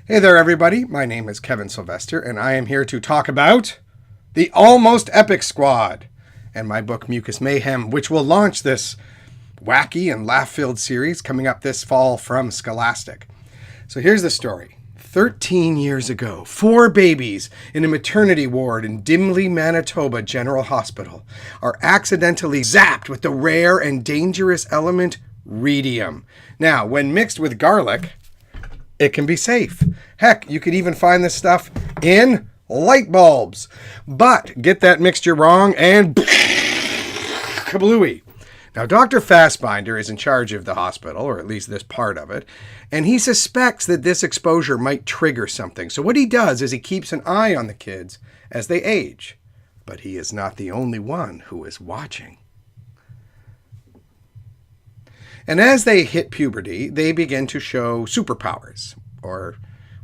Hey there, everybody. My name is Kevin Sylvester, and I am here to talk about the Almost Epic Squad and my book, Mucus Mayhem, which will launch this wacky and laugh-filled series coming up this fall from Scholastic. So here's the story. 13 years ago, 4 babies in a maternity ward in Dimley, Manitoba General Hospital are accidentally zapped with the rare and dangerous element rhedium. Now, when mixed with garlic, it can be safe. Heck, you could even find this stuff in light bulbs. But get that mixture wrong and kablooey. Now, Dr. Fassbinder is in charge of the hospital, or at least this part of it, and he suspects that this exposure might trigger something. So what he does is he keeps an eye on the kids as they age. But he is not the only one who is watching. And as they hit puberty, they begin to show superpowers. Or,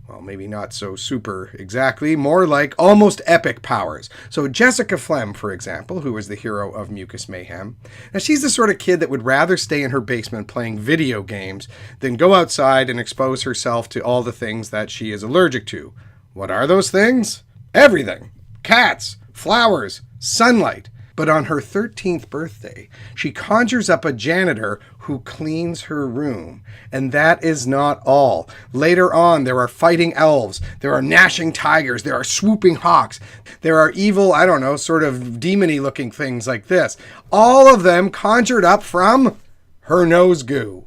well, maybe not so super exactly, more like almost epic powers. So Jessica Flem, for example, who is the hero of Mucus Mayhem, now she's the sort of kid that would rather stay in her basement playing video games than go outside and expose herself to all the things that she is allergic to. What are those things? Everything. Cats, flowers, sunlight. But on her 13th birthday, she conjures up a janitor who cleans her room. And that is not all. Later on, there are fighting elves, there are gnashing tigers, there are swooping hawks, there are evil, sort of demon-y looking things like this. All of them conjured up from her nose goo.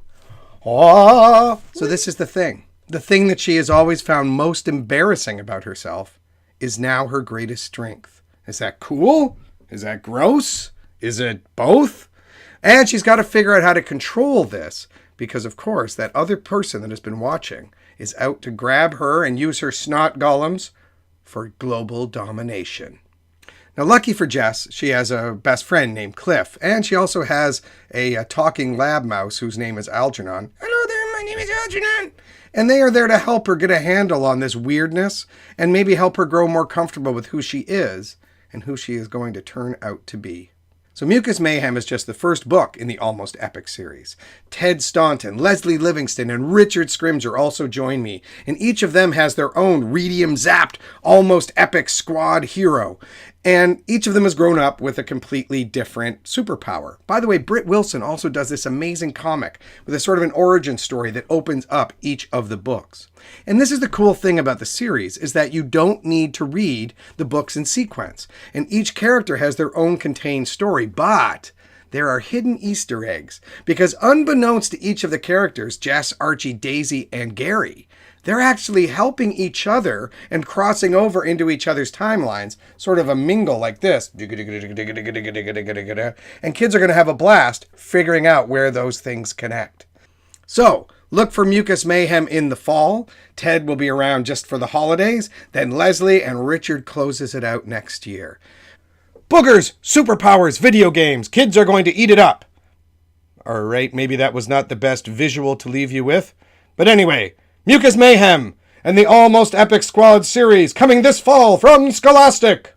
Oh. So this is the thing. The thing that she has always found most embarrassing about herself is now her greatest strength. Is that cool? Is that gross? Is it both? And she's got to figure out how to control this because, of course, that other person that has been watching is out to grab her and use her snot golems for global domination. Now, lucky for Jess, she has a best friend named Cliff, and she also has a talking lab mouse whose name is Algernon. Hello there, my name is Algernon. And they are there to help her get a handle on this weirdness and maybe help her grow more comfortable with who she is and who she is going to turn out to be. So Mucus Mayhem is just the first book in the Almost Epic series. Ted Staunton, Leslie Livingston, and Richard Scrimger also join me, and each of them has their own rhedium-zapped, almost epic squad hero. And each of them has grown up with a completely different superpower. By the way, Britt Wilson also does this amazing comic with a sort of an origin story that opens up each of the books. And this is the cool thing about the series, is that you don't need to read the books in sequence. And each character has their own contained story, but there are hidden Easter eggs. Because unbeknownst to each of the characters, Jess, Archie, Daisy, and Gary, they're actually helping each other and crossing over into each other's timelines, sort of a mingle like this. And kids are going to have a blast figuring out where those things connect. So, look for Mucus Mayhem in the fall. Ted will be around just for the holidays. Then Leslie and Richard closes it out next year. Boogers, superpowers, video games. Kids are going to eat it up. All right, maybe that was not the best visual to leave you with. But anyway, Mucus Mayhem and the Almost Epic Squad series coming this fall from Scholastic.